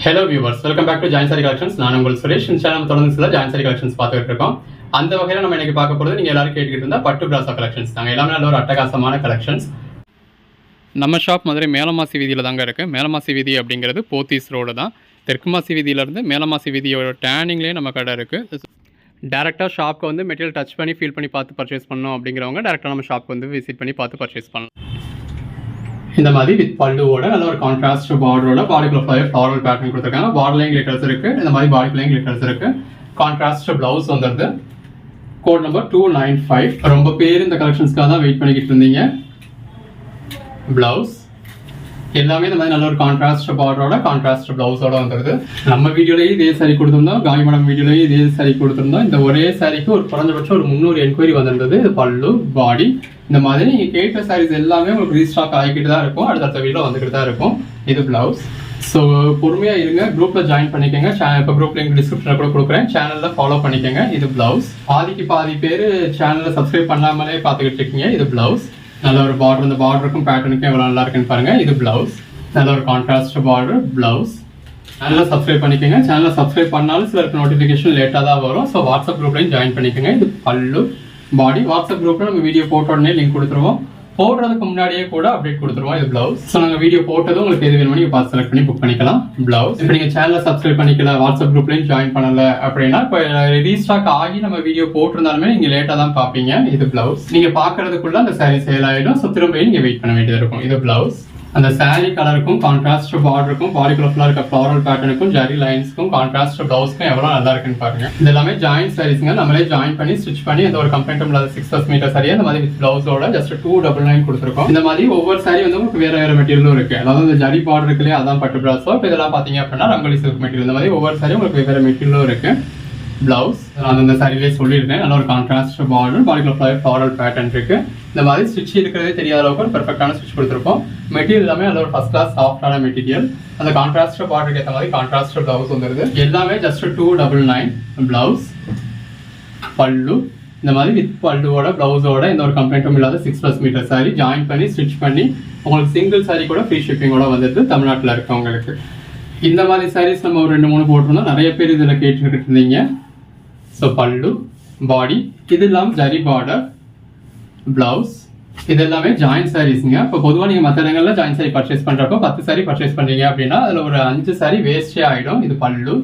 Hello viewers, welcome back to Giant Saree Collections. நான் உங்கள் சுரேஷ். இந்த சேனல் தொடர்ந்து சில Giant Saree Collections பார்த்துட்டு இருக்கோம். அந்த வகையில நம்ம இன்னைக்கு பார்க்க போறது நீங்க எல்லாரும் கேட்டுக்கிட்டு இருந்தா பட்டு பிராசோ கலெக்ஷன்ஸ் தாங்க. எல்லாமே நல்ல ஒரு அட்டகாசமான கலெக்ஷன்ஸ். நம்ம ஷாப் மதுரை மேலமாசி வீதியில தாங்க இருக்கு. மேலமாசி வீதி அப்படிங்கிறது போத்தீஸ் ரோடு தான். தெற்குமாசி வீதியில இருந்து மேலமாசி வீதியோட டேர்னிங்லேயே நம்ம கடை இருக்கு. டேரெக்டாக ஷாப்க்கு வந்து மெட்டீரியல் டச் பண்ணி ஃபீல் பண்ணி பார்த்து பர்ச்சேஸ் பண்ணணும் அப்படிங்கிறவங்க டேரெக்டாக நம்ம ஷாப்க்கு வந்து விசிட் பண்ணி பார்த்து பர்ச்சேஸ் பண்ணலாம். இந்த மாதிரி வித் பல்லுவோட நல்ல ஒரு கான்ட்ராஸ்ட் பார்டரோட பாடிக்குள்ள ஃப்ளாரல் பேட்டர்ன் கொடுத்துருக்காங்க. பார்டர்லையும் கிளிட்டர்ஸ் இருக்கு, இந்த மாதிரி பாடிக்குள்ளேயும் கிளிட்டர்ஸ் இருக்கு. கான்ட்ராஸ்ட் பிளவுஸ் வந்துருது. Code number 295. ரொம்ப பேர் இந்த கலெக்ஷன்ஸ்க்காக தான் வெயிட் பண்ணிக்கிட்டு இருந்தீங்க. பிளவுஸ் எல்லாமே இந்த மாதிரி நல்ல ஒரு கான்ட்ராஸ்ட் பார்டரோட கான்ட்ராஸ்ட் பிளவுஸோட வந்துருது. நம்ம வீடியோலயே இதே சாரி கொடுத்துருந்தோம், காய் மேடம் வீடியோலயே இதே சாரி கொடுத்துருந்தோம். இந்த ஒரே சாரிக்கு ஒரு குறைஞ்சபட்சம் ஒரு 300 என்கொயரி வந்திருந்தது. இது பல்லு பாடி இந்த மாதிரி நீங்க கேட்ட சாரீஸ் எல்லாமே உங்களுக்கு ரீஸ்டாக் ஆகிக்கிட்டு தான் இருக்கும், அடுத்த வீடியோ வந்துக்கிட்டு தான் இருக்கும். இது பிளவுஸ். ஸோ பொறுமையா இருங்க, குரூப்ல ஜாயின் பண்ணிக்கோங்க. இப்போ குரூப் லிங்க் டிஸ்கிரிப்ஷன்ல கூட கொடுக்குறேன், சேனல்ல ஃபாலோ பண்ணிக்கோங்க. இது பிளவுஸ். பாதி பேர் சேனல்ல சப்ஸ்கிரைப் பண்ணாமலே பார்த்துக்கிட்டு இருக்கீங்க. இது பிளவுஸ். நல்ல ஒரு பார்டர், இந்த பார்டருக்கும் பேட்டர்னுக்கும் எவ்வளோ நல்லா இருக்குன்னு பாருங்க. இது பிளவுஸ். நல்ல ஒரு கான்ட்ராஸ்ட் பார்டர் பிளவுஸ். சேனலை சப்ஸ்கிரைப் பண்ணிக்கோங்க. சேனலை சப்ஸ்கிரைப் பண்ணாலும் சிலருக்கு நோட்டிஃபிகேஷன் லேட்டாக தான் வரும். ஸோ வாட்ஸ்அப் குரூப்லையும் ஜாயின் பண்ணிக்கோங்க. இது பல்லு பாடி. வாட்ஸ்அப் குரூப்ல நம்ம வீடியோ போட்ட உடனே லிங்க் கொடுத்துருவோம், போடுறதுக்கு முன்னாடியே கூட அப்டேட் கொடுத்துருவோம். இது பிளவுஸ். ஸோ நாங்கள் வீடியோ போட்டதும் உங்களுக்கு எது வேணுமோ நீங்கள் பார்த்து செலக்ட் பண்ணி புக் பண்ணிக்கலாம். பிளவுஸ். இப்போ நீங்கள் சேனலை சப்ஸ்கிரைப் பண்ணிக்கல, வாட்ஸ்அப் குரூப்லையும் ஜாயின் பண்ணல அப்படின்னா இப்போ ரீஸ்டாக் ஆகி நம்ம வீடியோ போட்டிருந்தாலுமே நீங்கள் லேட்டாக தான் பார்ப்பீங்க. இது பிளவுஸ். நீங்கள் பார்க்கறதுக்குள்ள அந்த சாரீ சேல் ஆகிடும். ஸோ திரும்ப நீங்கள் வெயிட் பண்ண வேண்டியது இருக்கும். இது பிளவுஸ். அந்த சாரீ கலருக்கும் கான்ட்ராஸ்ட் பார்டருக்கும் பாடிக்குள்ள ஃபுல்லாக இருக்க ஃப்ளாரல் பேட்டர்னுக்கும் ஜரி லைன்ஸ்க்கும் கான்ட்ராஸ்ட் பிளவுஸ்க்கும் எவ்வளோ நல்லா இருக்குன்னு பாருங்க. இது எல்லாமே ஜாயின் சாரீஸ்ங்க. நம்மளே ஜாயின் பண்ணி ஸ்டிச் பண்ணி எந்த ஒரு கம்ப்ளைண்ட்டும் இல்லாத 6 மீட்டர் சாரியா இந்த மாதிரி வித் பிளவுஸோட ஜஸ்ட் 299 கொடுத்துருக்கோம். இந்த மாதிரி ஒவ்வொரு சாரி வந்து உங்களுக்கு வேற மெட்டீரியலும் இருக்கு. அதாவது இந்த ஜரி பார்டர் இருக்குல்லையே, அதான் பட்டு பிராசோ. இப்போ இதெல்லாம் பார்த்தீங்க அப்படின்னா ரங்கோலி சில்க் மெட்டீரியல். இந்த மாதிரி ஒவ்வொரு சாரியும் உங்களுக்கு வேற மெட்டீரியலும் இருக்கு. பிளவுஸ் நான் அந்த சாரிலே சொல்லியிருக்கேன். நல்ல ஒரு கான்ட்ராஸ்ட் பார்டர், பாடிக்குள்ள ஃப்ளாரல் பேட்டர்ன் இருக்கு. இந்த மாதிரி ஸ்டிச் இருக்கிறதே தெரியாத அளவுக்கு ஒரு பெர்ஃபெக்டான ஸ்டிச் கொடுத்துருப்போம். மெட்டீரியல் எல்லாமே நல்ல ஒரு ஃபர்ஸ்ட் கிளாஸ் சாஃப்டான மெட்டீரியல். அந்த கான்ட்ராஸ்ட் பார்டருக்கு ஏற்ற மாதிரி கான்ட்ராஸ்ட் பிளவுஸ் வந்துருது. எல்லாமே ஜஸ்ட் 299. பிளவுஸ். பல்லு இந்த மாதிரி வித் பல்லுவோட பிளவுஸோட எந்த ஒரு கம்ப்ளைண்ட்டும் இல்லாத 6+ மீட்டர் சாரி ஜாயின் பண்ணி ஸ்டிச் பண்ணி உங்களுக்கு சிங்கிள் சாரி கூட ஃப்ரீ ஷிப்பிங்கோட வந்துட்டு தமிழ்நாட்டில் இருக்கவங்களுக்கு. இந்த மாதிரி சாரீஸ் நம்ம ஒரு 2-3 போட்டிருந்தோம். நிறைய பேர் இதில் கேட்டுக்கிட்டு இருந்தீங்க. ஸோ பல்லு பாடி இது இல்லாமல் ஜரி பார்டர் பிளவுஸ். இது எல்லாமே ஜாயின் சாரீஸ்ங்க. இப்போ பொதுவாக நீங்கள் மற்ற இடங்கள்ல ஜாயின் சாரி பர்ச்சேஸ் பண்ணுறப்போ 10 சாரி பர்ச்சேஸ் பண்ணுறீங்க அப்படின்னா அதில் ஒரு 5 சாரி வேஸ்டே ஆகிடும். இது பல்லு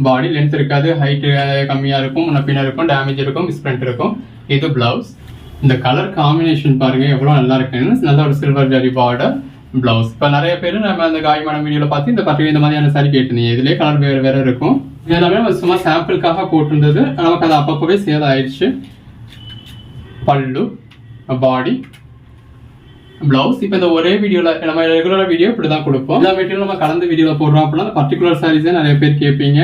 பாடி. லென்த் இருக்காது, ஹைட்டு கம்மியாக இருக்கும், முன்னப்பின்னா இருக்கும், டேமேஜ் இருக்கும், மிஸ்பிரிண்ட் இருக்கும். இது பிளவுஸ். இந்த கலர் காம்பினேஷன் பாருங்க எவ்வளோ நல்லா இருக்குன்னு. நல்ல ஒரு சில்வர் ஜரி பார்டர் பிளவுஸ். இப்போ நிறைய பேர் நம்ம அந்த காய் மேடம் வீடியோவில் பார்த்து இந்த பட்டு இந்த மாதிரியான சாரி கேட்டிருந்தீங்க. இதுலேயே கலர் வேற இருக்கும். எல்லாமே நம்ம சும்மா சாம்பிளுக்காக போட்டிருந்தது, நமக்கு அது அப்பப்போவே சேல் ஆயிடுச்சு. பல்லு பாடி பிளவுஸ். இப்போ இந்த ஒரே வீடியோவில் நம்ம ரெகுலராக வீடியோ இப்படி தான் கொடுப்போம். எல்லா மெட்டீரியல் நம்ம கலந்து வீடியோவில் போடுறோம் அப்படின்னா அந்த பர்டிகுலர் சாரீஸே நிறைய பேர் கேட்பீங்க,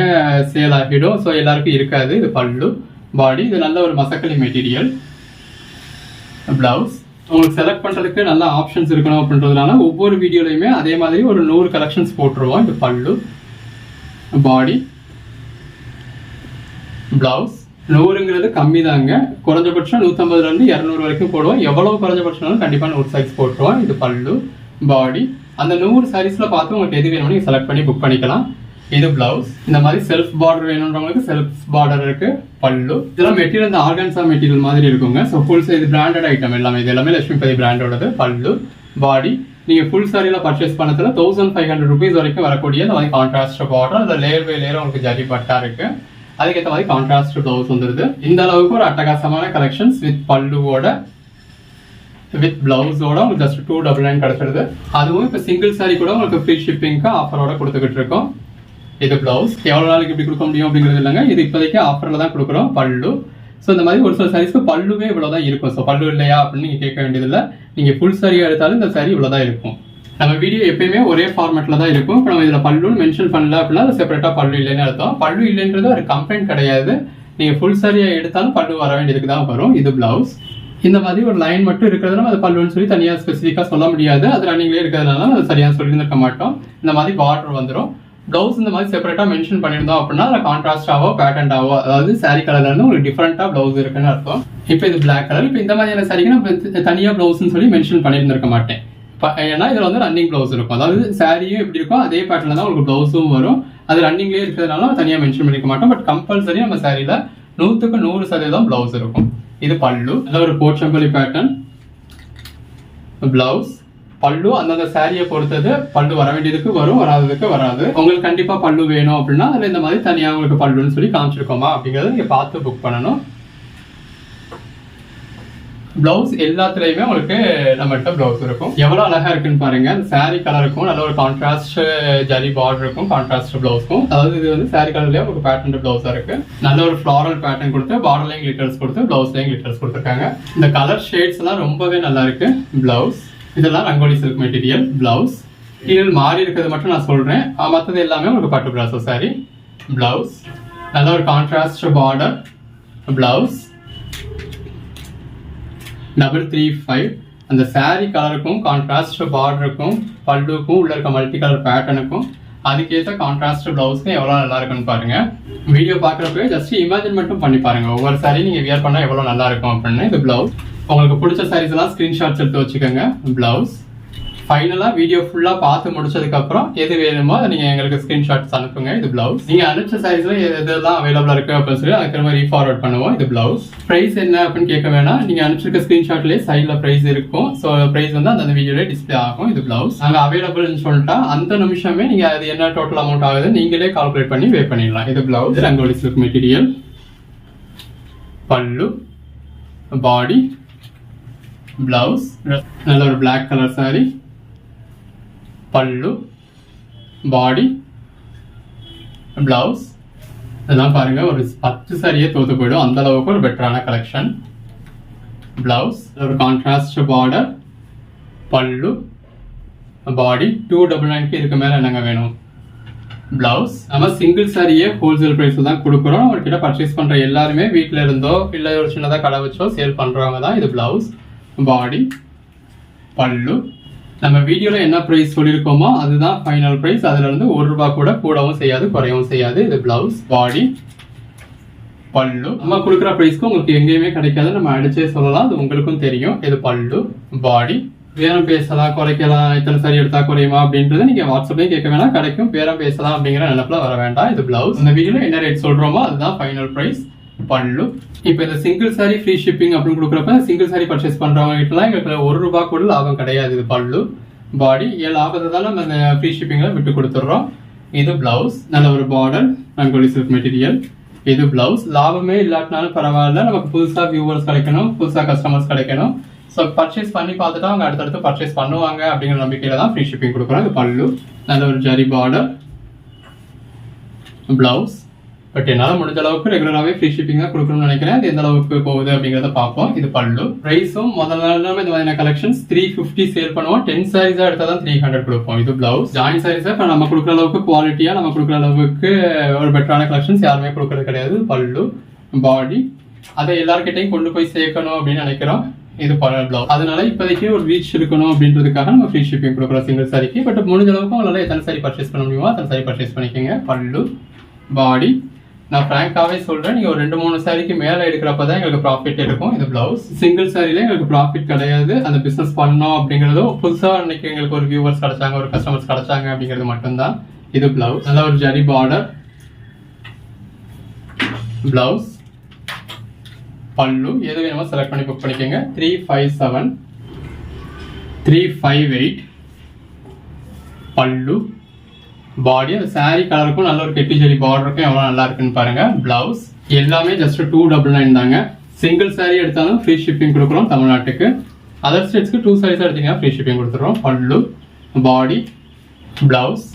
சேல் ஆகிடும். ஸோ எல்லாருக்கும் இருக்காது. இது பல்லு பாடி. இது நல்ல ஒரு மசக்கலி மெட்டீரியல். பிளவுஸ். உங்களுக்கு செலக்ட் பண்ணுறதுக்கு நல்ல ஆப்ஷன்ஸ் இருக்கணும் அப்படின்றதுனால ஒவ்வொரு வீடியோலையுமே அதே மாதிரி ஒரு 100 கலெக்ஷன்ஸ் போட்டுருவோம். இது பல்லு பாடி பிளவுஸ். 100ங்கிறது கம்மி தாங்க. குறைஞ்சபட்சம் 150 200 வரைக்கும் போடுவோம். எவ்வளவு குறைஞ்சபட்சம்னாலும் கண்டிப்பாக 100 சைஸ் போட்டுருவோம். இது பல்லு பாடி. அந்த 100 சாரீஸ்ல பார்த்து உங்களுக்கு எது வேணும்னு நீங்கள் செலக்ட் பண்ணி புக் பண்ணிக்கலாம். இது பிளவுஸ். இந்த மாதிரி செல்ஃப் பார்டர் வேணுன்றவங்களுக்கு செல்ஃப் பார்டர் இருக்கு. பல்லு. இதெல்லாம் மெட்டீரியல் இந்த ஆர்கன்ஸா மெட்டீரியல் மாதிரி இருக்குங்க. So full size branded item எல்லாமே. இது எல்லாமே லட்சுமிபதி பிராண்டோடது. பல்லு பாடி. நீங்க ஃபுல் சாரியில பர்ச்சேஸ் பண்ணதுல 1500 rupees வரைக்கும் வரக்கூடிய இந்த மாதிரி கான்ட்ராஸ்ட் பார்டர், அந்த லேயர் பை லேயர் உங்களுக்கு ஜரி பட்டா இருக்கு. அதுக்கேற்ற மாதிரி கான்ட்ராஸ்ட் பிளவுஸ் வந்துருது. இந்த அளவுக்கு ஒரு அட்டகாசமான கலெக்ஷன்ஸ் வித் பல்லுவோட வித் பிளவுஸோட உங்களுக்கு ஜஸ்ட் 299 கிடைச்சிருது. அதுவும் இப்போ சிங்கிள் சாரி கூட உங்களுக்கு ஃப்ரீ ஷிப்பிங்க்கு ஆஃபரோட கொடுத்துக்கிட்டு இருக்கோம். இது பிளவுஸ். எவ்வளவு நாளைக்கு இப்படி கொடுக்க முடியும் அப்படிங்கிறது இல்லைங்க. இது இப்போதைக்கு ஆஃபர்ல தான் கொடுக்குறோம். பல்லு. ஸோ இந்த மாதிரி ஒரு சில சாரீஸ்க்கு பல்லுவே இவ்வளோதான் இருக்கும். ஸோ பல்லு இல்லையா அப்படின்னு நீங்கள் கேட்க வேண்டியதில்லை. நீங்கள் ஃபுல் சாரியாக எடுத்தாலும் இந்த சாரி இவ்வளோதான் இருக்கும். நம்ம வீடியோ எப்பயுமே ஒரே ஃபார்மேட்ல தான் இருக்கும். இப்போ நம்ம இதில் பல்லுன்னு மென்ஷன் பண்ணல அப்படின்னா அது செப்பரேட்டாக பல்லு இல்லைன்னு அர்த்தம். பல்லு இல்லைன்றது ஒரு கம்ப்ளைண்ட் கிடையாது. நீங்கள் ஃபுல் சாரியாக எடுத்தாலும் பல்லு வர வேண்டியதுக்கு தான் வரும். இது பிளவுஸ். இந்த மாதிரி ஒரு லைன் மட்டும் இருக்கிறதுனால அது பல்லுன்னு சொல்லி தனியாக ஸ்பெசிஃபிக்காக சொல்ல முடியாது. அது ரன்னிங்லேயே இருக்கிறதுனால அது சரியாக சொல்லியிருந்திருக்க மாட்டோம். இந்த மாதிரி பார்டர் வந்துடும். பிளவுஸ் இந்த மாதிரி செப்பரேட்டா மென்ஷன் பண்ணியிருந்தோம் அப்படின்னா அதில் கான்ட்ராஸ்டாவோ பேட்டர்ன்டாவோ, அதாவது சாரி கலர்ல இருந்து உங்களுக்கு டிஃபரெண்டா பிளவுஸ் இருக்குன்னு அர்த்தம். இப்போ இது பிளாக் கலர். இப்போ இந்த மாதிரியான சாரிக்கு நம்ம தனியாக பிளவுஸ்ன்னு சொல்லி மென்ஷன் பண்ணியிருந்திருக்க மாட்டேன். ஏன்னா இதில் வந்து ரன்னிங் ப்ளவுஸ் இருக்கும். அதாவது சாரியும் எப்படி இருக்கும் அதே பேட்டர்ல தான் உங்களுக்கு ப்ளவுஸும் வரும். அது ரன்னிங்லேயே இருக்கிறதுனால தனியாக மென்ஷன் பண்ணிக்க மாட்டோம். பட் கம்பல்சரி நம்ம சாரியில் 100% ப்ளவுஸ் இருக்கும். இது பல்லு, நல்ல ஒரு போச்சம்பள்ளி பேட்டர்ன் பிளவுஸ். பல்லு அந்தந்த சாரியை பொறுத்தது பல்லு வர வேண்டியதுக்கு வரும், வராததுக்கு வராது. உங்களுக்கு கண்டிப்பா பல்லு வேணும் அப்படின்னா அதில் இந்த மாதிரி தனியாக உங்களுக்கு பல்லுன்னு சொல்லி காமிச்சிருக்கோமா அப்படிங்கிறத நீங்க பார்த்து புக் பண்ணணும். பிளவுஸ் எல்லாத்துலயுமே உங்களுக்கு நம்மகிட்ட பிளவுஸ் இருக்கும். எவ்வளவு அழகா இருக்குன்னு பாருங்க. அந்த சாரி கலருக்கும் நல்ல ஒரு கான்ட்ராஸ்ட் ஜரி பார்டர் இருக்கும், கான்ட்ராஸ்ட் பிளவுஸ்க்கும். அதாவது இது வந்து சாரி கலர்லயே ஒரு பேட்டர்ன் பிளவுஸா இருக்கு. நல்ல ஒரு ஃபிளாரல் பேட்டர்ன் கொடுத்து பார்டர்லயும் கிளிட்டர்ஸ் கொடுத்து பிளவுஸ்லயும் கிளிட்டர்ஸ் கொடுத்துருக்காங்க. இந்த கலர் ஷேட்ஸ் எல்லாம் ரொம்பவே நல்லா இருக்கு. பிளவுஸ் இதெல்லாம் ரங்கோலி சில்க் மெட்டீரியல். பிளவுஸ் இதில் மாறி இருக்கிறது மட்டும் நான் சொல்றேன், மற்றது எல்லாமே உங்களுக்கு பட்டு பிராசோ சாரி. பிளவுஸ் நல்ல ஒரு கான்ட்ராஸ்ட் பார்டர் பிளவுஸ் 335. அந்த சாரி கலருக்கும் கான்ட்ராஸ்ட் பார்டருக்கும் பல்லுக்கும் உள்ள இருக்க மல்டி கலர் பேட்டர்னுக்கும் அதுக்கேற்ற கான்ட்ராஸ்ட் பிளவுஸ்க்கு எவ்வளவு நல்லா இருக்குன்னு பாருங்க. வீடியோ பாக்குறப்ப ஜஸ்ட் இமேஜின் மட்டும் பண்ணி பாருங்க. ஒவ்வொரு சாரி நீங்க வியர் பண்ணா எவ்வளவு நல்லா இருக்கும் அப்படின்னு. இது பிளவுஸ். உங்களுக்கு பிடிச்ச சாரீஸ் எல்லாம் ஸ்கிரீன்ஷாட்ஸ் எடுத்து வச்சுக்கோங்க. பிளவுஸ் ஃபைனலா வீடியோ ஃபுல்லா பார்த்து முடிச்சதுக்கு அப்புறம் எது வேணுமோ அதை நீங்க எங்களுக்கு ஸ்கிரீன்ஷாட்ஸ் அனுப்புங்க. இது பிளவுஸ். நீங்க அனுப்பிச்ச சாரீஸ்ல எதெல்லாம் அவைலபிளா இருக்கு அப்படின்னு சொல்லி அதுக்கு மாதிரி ரீஃபார்வர்ட் பண்ணுவோம். இது பிளவுஸ். பிரைஸ் என்ன அப்படின்னு கேட்க வேணாம், நீங்க அனுப்பிச்சிருக்க ஸ்கிரீன்ஷாட்லயே சைட்ல பிரைஸ் இருக்கும். ஸோ பிரைஸ் வந்து அந்த வீடியோல டிஸ்பிளே ஆகும். இது பிளவுஸ். நாங்க அவைலபிள்னு சொல்லிட்டா அந்த நிமிஷமே நீங்க அது என்ன டோட்டல் அமௌண்ட் ஆகுது நீங்களே கால்குலேட் பண்ணி பே பண்ணிடலாம். இது பிளவுஸ். Rangoli silk material. பல்லு, பாடி, பிளவுஸ் நல்ல ஒரு பிளாக் கலர் சாரி. பல்லு, பாடி, பிளவுஸ் இதெல்லாம் பாருங்க ஒரு 10 சாரியே தோத்து போயிடும், அந்த அளவுக்கு ஒரு பெட்டரான கலெக்ஷன். பிளவுஸ் ஒரு கான்ட்ராஸ்ட் பார்டர். பல்லு, பாடி 299 இதுக்கு மேல என்னங்க வேணும். பிளவுஸ் நம்ம சிங்கிள் சாரியே ஹோல்சேல் பிரைஸ்ல தான் கொடுக்குறோம். அவர்கிட்ட பர்ச்சேஸ் பண்ற எல்லாருமே வீட்டுல இருந்தோ இல்ல ஒரு சின்னதா கடை வச்சோ சேல் பண்றவங்க தான். இது பிளவுஸ், பாடி, பல்லு. நம்ம வீடியோல என்ன பிரைஸ் சொல்லியிருக்கோமோ அதுதான் ஃபைனல் பிரைஸ். அதுல இருந்து ₹1 கூட கூடவும் செய்யாது குறையவும் செய்யாது. இது பிளவுஸ், பாடி, பல்லு. நம்ம கொடுக்குற பிரைஸ்க்கு உங்களுக்கு எங்கேயுமே கிடைக்காது, நம்ம அடிச்சே சொல்லலாம், அது உங்களுக்கும் தெரியும். இது பல்லு, பாடி. பேரம் பேசலாம், குறைக்கலாம், இத்தனை சாரி எடுத்தா குறையுமா அப்படின்றத நீங்க வாட்ஸ்அப்லயும் கேட்க வேணாம், கிடைக்கும். பேரம் பேசலாம் அப்படிங்கிற நினைப்புல வர வேண்டாம். இது பிளவுஸ். இந்த வீடியோல என்ன ரேட் சொல்றோமோ அதுதான் ஃபைனல் பிரைஸ். பல்லு. இப்போ இந்த சிங்கிள் சாரி ஃப்ரீ ஷிப்பிங் அப்படின்னு கொடுக்குறப்ப சிங்கிள் சாரி பர்ச்சேஸ் பண்றவங்க கிட்டலாம் எங்களுக்கு ₹1 கூட லாபம் கிடையாது. இது பல்லு, பாடி. லாபத்தை தான் நம்ம இந்த ஃப்ரீ ஷிப்பிங்ல விட்டு கொடுத்துட்றோம். இது பிளவுஸ். நல்ல ஒரு பார்டர் ரங்கோலி சில்க் மெட்டீரியல். இது பிளவுஸ். லாபமே இல்லாட்டினாலும் பரவாயில்ல, நமக்கு புதுசா வியூவர்ஸ் கிடைக்கணும், புதுசா கஸ்டமர்ஸ் கிடைக்கணும். ஸோ பர்ச்சேஸ் பண்ணி பார்த்துட்டு அவங்க அடுத்தடுத்து பர்ச்சேஸ் பண்ணுவாங்க அப்படிங்கிற நம்பிக்கையில தான் ஃப்ரீ ஷிப்பிங் கொடுக்குறோம். இது பல்லு. நல்ல ஒரு ஜரி பார்டர் பிளவுஸ். பட் என்னால் முடிஞ்ச அளவுக்கு ரெகுலராகவே ஃப்ரீ ஷிப்பிங் தான் கொடுக்கணும்னு நினைக்கிறேன். அது எந்த அளவுக்கு போகுது அப்படிங்கிறத பார்ப்போம். இது பல்லு. பிரைஸும் முதல்ல இந்த மாதிரியான கலெக்ஷன்ஸ் 350 சேல் பண்ணுவோம். 10 சாரீஸா எடுத்தா தான் 300 கொடுப்போம். இது பிளவுஸ். ஜாயின் சாரீஸா இப்போ நம்ம கொடுக்குற அளவுக்கு குவாலிட்டியா நம்ம கொடுக்குற அளவுக்கு ஒரு பெட்டரான கலெக்ஷன்ஸ் யாருமே கொடுக்கறது கிடையாது. பல்லு, பாடி. அதை எல்லார்கிட்டையும் கொண்டு போய் சேர்க்கணும் அப்படின்னு நினைக்கிறோம். இது பிளவுஸ். அதனால இப்போதைக்கு ஒரு ரீச் இருக்கணும் அப்படின்றதுக்காக நம்ம ஃப்ரீ ஷிப்பிங் கொடுக்குறோம் சிங்கிள் சாரிக்கு. பட் முடிஞ்ச அளவுக்கு உங்களால எத்தனை சாரி பர்ச்சேஸ் பண்ண முடியுமோ அத்தனை சாரி பர்ச்சேஸ் பண்ணிக்கோங்க. பல்லு, பாடி. நான் ஃப்ராங்காவே சொல்றேன், நீங்க ஒரு 2-3 சாரிக்கு மேல எடுக்கிறப்பதான் எங்களுக்கு ப்ராஃபிட் இருக்கும். இது பிளவுஸ். சிங்கிள் சாரில எங்களுக்கு ப்ராஃபிட் கிடையாது. அந்த பிசினஸ் பண்ணோம் அப்படிங்கறதும் புதுசா இன்னைக்கு எங்களுக்கு ஒரு வியூவர்ஸ் கிடைச்சாங்க, ஒரு கஸ்டமர்ஸ் கிடைச்சாங்க அப்படிங்கிறது மட்டும்தான். இது பிளவுஸ். நல்ல ஒரு ஜரி பார்டர் பிளவுஸ். பல்லு. எது வேணுமோ செலக்ட் பண்ணி புக் பண்ணிக்கோங்க. 357 358 பல்லு, பாடி. அந்த சாரி கலருக்கும் நல்ல ஒரு கெட்டி ஜெரி பார்டருக்கும் எவ்வளவு நல்லா இருக்குன்னு பாருங்க. பிளவுஸ். எல்லாமே ஜஸ்ட் 299 தாங்க. சிங்கிள் சாரி எடுத்தாலும் ஃப்ரீ ஷிப்பிங் கொடுக்குறோம் தமிழ்நாட்டுக்கு. அதர் ஸ்டேட்ஸ்க்கு 2 சாரீஸ் எடுத்தீங்கன்னா ஃப்ரீ ஷிப்பிங் கொடுத்துறோம். பல்லு, பாடி, பிளவுஸ்.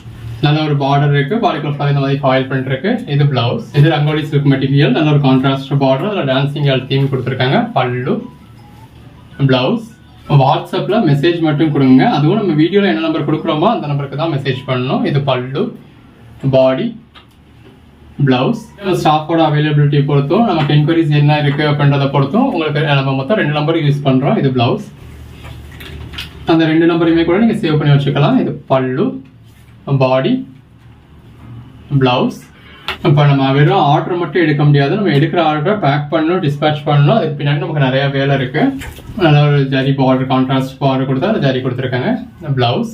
நல்ல ஒரு பார்டர் இருக்கு, பாடிக்குள்ள இந்த மாதிரி ஃபாயில் பிரிண்ட் இருக்கு. இது பிளவுஸ். இது ரங்கோலி சில்க் மெட்டீரியல். நல்ல ஒரு கான்ட்ராஸ்ட் பார்டர், அதில் டான்சிங் தீம் கொடுத்துருக்காங்க. பல்லு, பிளவுஸ். வாட்ஸ்அப்ல மெசேஜ் மட்டும் கொடுங்க. அதுவும் நம்ம வீடியோல என்ன நம்பர் கொடுக்குறோமோ அந்த நம்பருக்கு தான் மெசேஜ் பண்ணணும். இது பல்லு, பாடி, பிளவுஸ். ஸ்டாஃபோட அவைலபிலிட்டி பொறுத்தும் நமக்கு என்கொயரிஸ் என்ன இருக்கு அப்படின்றத பொறுத்தும் உங்களுக்கு நம்ம மொத்தம் 2 நம்பர் யூஸ் பண்றோம். இது பிளவுஸ். அந்த 2 நம்பரையுமே கூட நீங்க சேவ் பண்ணி வச்சுக்கலாம். இது பல்லு, பாடி, பிளவுஸ். இப்போ நம்ம வெறும் ஆர்டர் மட்டும் எடுக்க முடியாது, நம்ம எடுக்கிற ஆர்டரை பேக் பண்ணணும், டிஸ்பேச் பண்ணணும். அதுக்கு பின்னாடி நமக்கு நிறைய வேலை இருக்கு. நல்ல ஒரு ஜரி பார்டர், கான்ட்ராஸ்ட் பார்டர் கொடுத்தா அது ஜரி கொடுத்துருக்காங்க. பிளவுஸ்,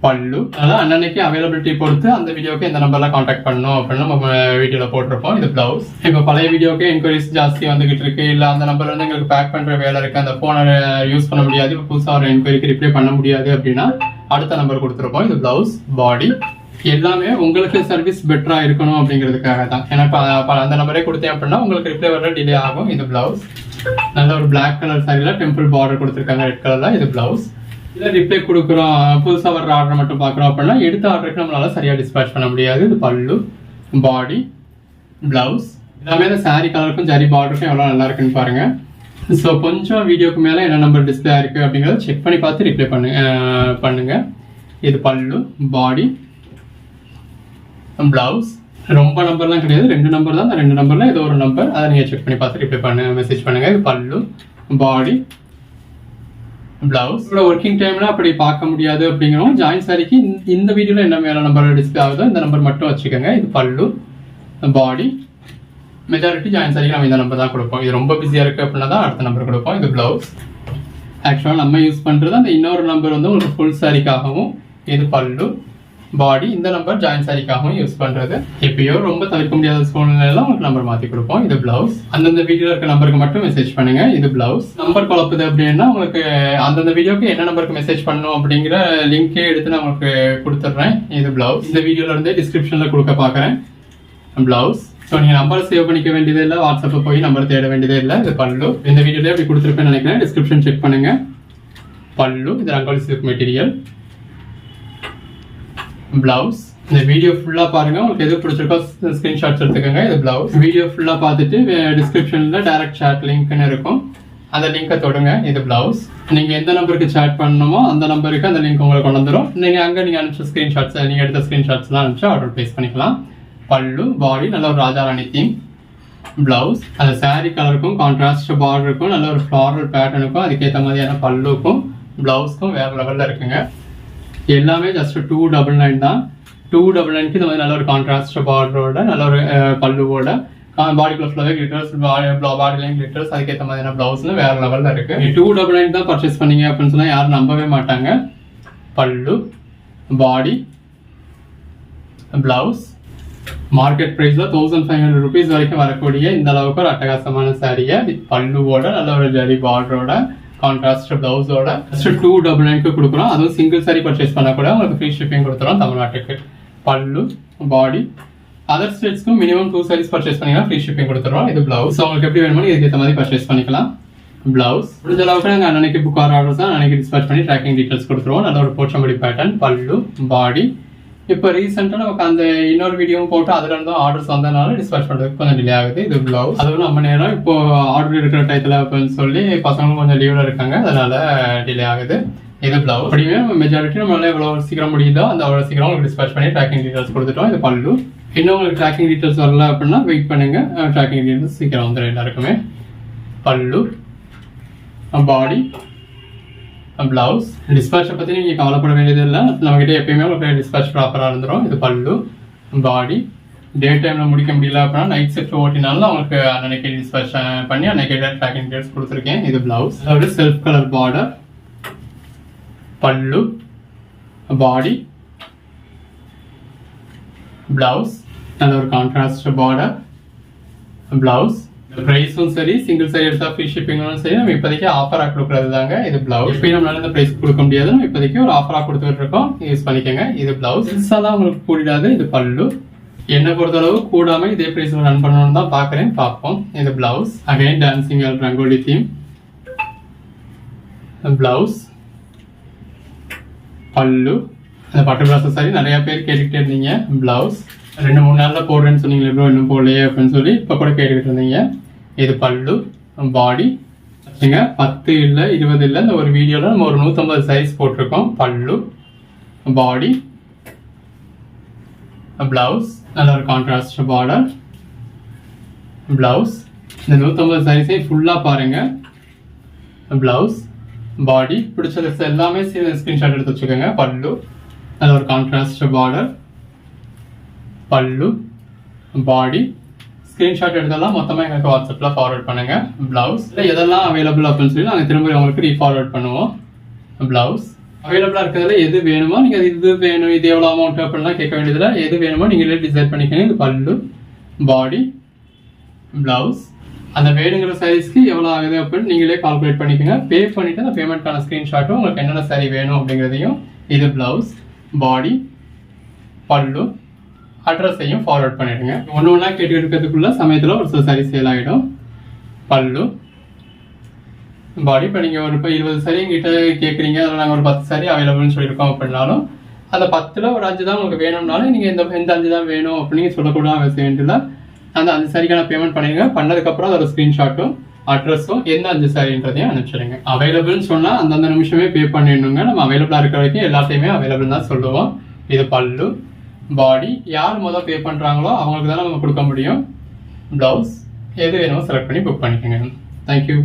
பல்லு. அதனால அன்னன்னைக்கு அவைலபிலிட்டி பொறுத்து அந்த வீடியோக்கு எந்த நம்பர்லாம் கான்டாக்ட் பண்ணணும் அப்படின்னு நம்ம வீடியோவில் போட்டிருப்போம். இது பிளவுஸ். இப்போ பழைய வீடியோக்கு என்கொயரிஸ் ஜாஸ்தி வந்துகிட்டு இருக்கு, இல்லை அந்த நம்பர் வந்து எங்களுக்கு பேக் பண்ணுற வேலை இருக்கு, அந்த ஃபோனை யூஸ் பண்ண முடியாது, இப்போ புதுசாக ஒரு என்கொயரிக்கு ரிப்ளை பண்ண முடியாது அப்படின்னா அடுத்த நம்பர் கொடுத்துருப்போம். இது பிளவுஸ், பாடி. எல்லாமே உங்களுக்கு சர்வீஸ் பெட்டரா இருக்கணும் அப்படிங்கிறதுக்காக தான். ஏன்னா அந்த நம்பரே கொடுத்தேன் அப்படின்னா உங்களுக்கு ரிப்ளை வர டிலே ஆகும். இது பிளவுஸ். நல்ல ஒரு பிளாக் கலர் சாரியில் டெம்பிள் பார்டர் கொடுத்துருக்காங்க ரெட் கலர்ல. இது பிளவுஸ். இல்லை ரிப்ளை கொடுக்குறோம், புதுசாக வர்ற ஆர்டர் மட்டும் பார்க்குறோம் அப்படின்னா எடுத்த ஆர்டருக்கு நம்மளால சரியாக டிஸ்பேச் பண்ண முடியாது. இது பல்லு, பாடி, பிளவுஸ். எல்லாமே இந்த சாரி கலருக்கும் ஜரி பார்டருக்கும் எவ்வளோ நல்லா இருக்குன்னு பாருங்க. ஸோ கொஞ்சம் வீடியோக்கு மேலே என்ன நம்பர் டிஸ்பிளே இருக்கு அப்படிங்கிறத செக் பண்ணி பார்த்து ரிப்ளை பண்ணுங்க. இது பல்லு, பாடி, பிளவுஸ். ரொம்ப நம்பர்லாம் கிடையாது, 2 நம்பர் தான். அந்த 2 நம்பர்ல ஏதோ ஒரு நம்பர், அதை நீங்க செக் பண்ணி பார்த்து ரிப்ளை பண்ணுங்க, மெசேஜ் பண்ணுங்க. இது பல்லு, பாடி, பிளவுஸ். ஒர்க்கிங் டைம்ல அப்படி பார்க்க முடியாது அப்படிங்கிறோம். ஜாயின் சாரிக்கு இந்த வீடியோல என்ன மேல நம்பர் டிஸ்பிளே ஆகுதோ இந்த நம்பர் மட்டும் வச்சுக்கோங்க. இது பல்லு, பாடி. மெஜாரிட்டி ஜாயின் சாரிக்கு நம்ம இந்த நம்பர் தான் கொடுப்போம். இது ரொம்ப பிஸியா இருக்கு அப்படின்னா தான் அடுத்த நம்பர் கொடுப்போம். இது பிளவுஸ். ஆக்சுவலாக நம்ம யூஸ் பண்றது அந்த இன்னொரு நம்பர் வந்து உங்களுக்கு ஃபுல் சாரிக்காகவும், இது பல்லு, பாடி. இந்த நம்பர் ஜாயின் சாரிக்காகவும் யூஸ் பண்றது. எப்பயோ ரொம்ப தவிர்க்க முடியாத சூழ்நிலையில உங்களுக்கு நம்பர் மாத்தி கொடுப்போம். இது பிளவுஸ். அந்தந்த வீடியோல இருக்க நம்பருக்கு மட்டும் மெசேஜ் பண்ணுங்க. இது பிளவுஸ். நம்பர் குழப்புது அப்படின்னா உங்களுக்கு அந்தந்த வீடியோக்கு என்ன நம்பருக்கு மெசேஜ் பண்ணணும் அப்படிங்கிற லிங்கே எடுத்து நான் உங்களுக்கு கொடுத்துட்றேன். இது பிளவுஸ். இந்த வீடியோல இருந்து டிஸ்கிரிப்ஷன்ல கொடுக்க பாக்குறேன். பிளவுஸ். ஸோ நீங்க நம்பர் சேவ் பண்ணிக்க வேண்டியதே இல்லை, வாட்ஸ்அப்பில் போய் நம்பர் தேட வேண்டியதே இல்லை. இது பல்லு. இந்த வீடியோல அப்படி கொடுத்துருப்பேன்னு நினைக்கிறேன். டிஸ்கிரிப்ஷன் செக் பண்ணுங்க. பல்லு. இது ரங்கோலி சில்க் மெட்டீரியல். பிளவுஸ். இந்த வீடியோ ஃபுல்லா பாருங்க, உங்களுக்கு எது பிடிச்சிருக்கோ ஸ்கிரீன்ஷாட்ஸ் எடுத்துக்கோங்க. இது பிளவுஸ். வீடியோ ஃபுல்லா பார்த்துட்டு டிஸ்கிரிப்ஷன்ல டைரக்ட் சாட் லிங்க்னு இருக்கும், அந்த லிங்கை தொடுங்க. இது பிளவுஸ். நீங்க எந்த நம்பருக்கு சாட் பண்ணணுமோ அந்த நம்பருக்கு அந்த லிங்க் உங்களுக்கு கொண்டு வந்துடும். நீங்க அனுப்பிச்ச ஸ்கிரீன்ஷாட்ஸ், நீங்க எடுத்த ஸ்கிரீன்ஷாட்ஸ்லாம் அனுப்பிச்சு ஆர்டர் பிளேஸ் பண்ணிக்கலாம். பல்லு, பாடி. நல்ல ஒரு ராஜா ராணி தீம். பிளவுஸ். அந்த சாரி கலருக்கும் கான்ட்ராஸ்ட் பார்டருக்கும் நல்ல ஒரு ஃப்ளாரல் பேட்டர்னுக்கும் அதுக்கேற்ற மாதிரியான பல்லுக்கும் பிளவுஸ்க்கும் வேற லெவல்ல இருக்குங்க. எல்லாமே ஜஸ்ட் 299 தான். 299க்கு இந்த மாதிரி நல்ல ஒரு கான்ட்ராஸ்ட் பார்டரோட நல்ல ஒரு பல்லுவோட பாடிக்குள்ள ஃபுல்லாவே கிளிட்டர்ஸ், பாடிலையும் கிளிட்டர்ஸ், அதுக்கேற்ற மாதிரியான பிளவுஸ்னு வேற லெவல்ல இருக்கு. 299 தான் பர்ச்சேஸ் பண்ணீங்க அப்படின்னு சொன்னா யாரும் நம்பவே மாட்டாங்க. பல்லு, பாடி, பிளவுஸ். மார்க்கெட் பிரைஸ்ல 1500 rupees வரைக்கும் வரக்கூடிய இந்த அளவுக்கு ஒரு அட்டகாசமான சாரியை வித் பல்லுவோட நல்ல ஒரு ஜரி பார்டரோட கான்ட்ராஸ்ட் பிளவுஸோட 299க்கு கொடுக்குறோம். அதுவும் சிங்கிள் சாரி பர்ச்சேஸ் பண்ண கூட உங்களுக்கு ஃப்ரீ ஷிப்பிங் கொடுத்துறோம் தமிழ்நாட்டுக்கு. பல்லு, பாடி. அதர் ஸ்டேட்ஸ்க்கும் மினிமம் 2 sarees பர்ச்சேஸ் பண்ணீங்கன்னா ஃப்ரீ ஷிப்பிங் கொடுத்துறோம். இது பிளவுஸ். உங்களுக்கு எப்படி வேணுமோ இதுக்கு ஏற்ற மாதிரி பர்ச்சேஸ் பண்ணிக்கலாம். பிளவுஸ். முடிஞ்ச அளவுக்கு நாங்கள் அன்னைக்கு புக் ஆர்டர்ஸ் தான் அன்னைக்கு டிஸ்பேச் பண்ணி ட்ராக்கிங் டீட்டெயில்ஸ் கொடுத்துருவோம். நல்ல ஒரு போச்சம்படி பேட்டர்ன். பல்லு, பாடி. இப்போ ரீசெண்டாக நமக்கு அந்த இன்னொரு வீடியோவும் போட்டு அதுல இருந்தும் ஆர்டர்ஸ் வந்ததுனால டிஸ்பேச் பண்ணுறதுக்கு கொஞ்சம் டிலே ஆகுது. இது பிளவுஸ். அதுவும் நம்ம நேரம் இப்போ ஆர்டர் இருக்கிற டயத்தில் அப்படின்னு சொல்லி பசங்களும் கொஞ்சம் லீவ்ல இருக்காங்க, அதனால டிலே ஆகுது. இது பிளவுஸ். அப்படியே மெஜாரிட்டி நம்மளால எவ்வளோ சீக்கிரம் முடியுதோ அந்த அவ்வளோ சீக்கிரம் உங்களுக்கு டிஸ்பேச் பண்ணி ட்ராக்கிங் டீட்டெயில்ஸ் கொடுத்துட்டோம். இது பல்லு. இன்னும் உங்களுக்கு ட்ராக்கிங் டீட்டெயில்ஸ் வரல அப்படின்னா வெயிட் பண்ணுங்க, ட்ராக்கிங் டீட்டெயில்ஸ் சீக்கிரம் வந்துடும் எல்லாருக்குமே. பல்லு, பாடி, பிளவுஸ். டிஸ்பேச்சை பற்றி நீங்கள் கவலைப்பட வேண்டியது இல்லை, நம்மகிட்ட எப்பயுமே உங்களுக்கு டிஸ்பேச் ப்ராப்பராக இருந்துடும். இது பல்லு, பாடி. டே டைமில் முடிக்க முடியல அப்படின்னா நைட் ஷிஃப்ட் ஓட்டினாலும் உங்களுக்கு அன்னைக்கு டிஸ்பேச் பண்ணி அன்னைக்கு ட்ராக்கிங் டீட்டெயில்ஸ் கொடுத்துருக்கேன். இது பிளவுஸ். அதாவது செல்ஃப் கலர் பார்டர். பல்லு, பாடி, பிளவுஸ். நல்ல ஒரு கான்ட்ராஸ்ட் பார்டர், பிளவுஸ். பிரைஸும் சரி, சிங்கிள் சாரி எடுத்தா ஃப்ரீ ஷிப்பிங்கும் சரி, நம்ம இப்போதைக்கு ஆஃபரா கொடுக்குறது தாங்க. இது பிளவுஸ். இப்போ நம்மளால இந்த பிரைஸ் கொடுக்க முடியாது, நம்ம இப்போதைக்கு ஒரு ஆஃபரா கொடுத்துட்டு இருக்கோம், யூஸ் பண்ணிக்கோங்க. இது பிளவுஸ். தான் உங்களுக்கு கூடாது. இது பல்லு. என்னை பொறுத்தளவு கூடாம இதே பிரைஸ்ல ரன் பண்ணணும்னு தான் பாக்குறேன், பார்ப்போம். இது blouse. Again dancing rangoli theme. Blouse, பல்லு. அந்த பட்டு பிளவுஸ் சாரி நிறைய பேர் கேட்டுக்கிட்டே இருந்தீங்க. பிளவுஸ். 2-3 நாள்ல போடுறேன்னு சொன்னீங்களே ப்ரோ, இன்னும் போடலையே அப்படின்னு சொல்லி இப்போ கூட கேட்டுக்கிட்டு இருந்தீங்க. இது பல்லு, பாடி. 10 இல்லை 20 இல்லை, இந்த ஒரு வீடியோல நம்ம ஒரு 150 சைஸ் போட்டிருக்கோம். பல்லு, பாடி, பிளவுஸ். நல்ல ஒரு கான்ட்ராஸ்ட் பார்டர், பிளவுஸ். இந்த 150 சைஸையும் ஃபுல்லா பாருங்க. பிளவுஸ், பாடி. பிடிச்ச எல்லாமே ஸ்கிரீன்ஷாட் எடுத்து வச்சுக்கோங்க. பல்லு. நல்ல ஒரு கான்ட்ராஸ்ட் பார்டர், பல்லு, பாடி ஸ்க்ரீன்ஷாட் எடுத்தாலும் மொத்தமாக எங்களுக்கு வாட்ஸ்அப்பில் ஃபார்வர்ட் பண்ணுங்கள். ப்ளவுஸ் எதெல்லாம் அவைலபிள் அப்படின்னு சொல்லி நாங்கள் திரும்ப உங்களுக்கு ரீஃபார்வர்ட் பண்ணுவோம். ப்ளவுஸ் அவைலபிளாக இருக்கிறதுல எது வேணுமோ நீங்கள் இது வேணும் இது எவ்வளோ அமௌண்ட் அப்படின்லாம் கேட்க வேண்டியதில்லை. எது வேணுமோ நீங்களே டிசைட் பண்ணிக்கணும். இது பல்லு, பாடி, ப்ளவுஸ் அந்த வேணுங்கிற சைஸ்க்கு எவ்வளோ ஆகுது அப்படின்னு நீங்களே கால்குலேட் பண்ணிக்கோங்க. பே பண்ணிவிட்டு அந்த பேமெண்ட்கான ஸ்க்ரீன்ஷாட்டும் உங்களுக்கு என்னென்ன சாரி வேணும் அப்படிங்கிறதையும் இது ப்ளவுஸ், பாடி, பல்லு, அட்ரஸையும் ஃபார்வர்ட் பண்ணிடுங்க. ஒன்று ஒன்றா கேட்டுக்கிட்டு இருக்கிறதுக்குள்ள சமயத்தில் ஒரு சில சாரி சேல் ஆகிடும். பல்லு, பாடி இப்போ நீங்கள் ஒரு 20 சாரி எங்கிட்ட கேட்குறீங்க, அதில் நாங்கள் ஒரு 10 சாரி அவைலபிள்னு சொல்லியிருக்கோம் அப்படின்னாலும் அந்த 10ல் ஒரு 5 தான் உங்களுக்கு வேணும்னாலும் நீங்கள் இந்த 5 தான் வேணும் அப்படின்னு சொல்லக்கூட அவசியம் வேண்டியதில்லை. அந்த 5 சாரிக்கான பேமெண்ட் பண்ணிடுங்க. பண்ணதுக்கப்புறம் அதோட ஸ்க்ரீன்ஷாட்டும் அட்ரஸும் எந்த 5 சாரின்றதையும் அனுப்பிச்சிடுங்க. அவைலபிள்னு சொன்னால் அந்தந்த நிமிஷமே பே பண்ணிடணுங்க. நம்ம அவைலபிளாக இருக்கிற வரைக்கும் எல்லாத்தையுமே அவைலபிள் தான் சொல்லுவோம். இது பல்லு, பாடி யார் முதல் பே பண்ணுறாங்களோ அவங்களுக்கு தான் நம்ம கொடுக்க முடியும். ப்ளவுஸ் எது வேணுமோ செலக்ட் பண்ணி புக் பண்ணிக்கோங்க. தேங்க்யூ.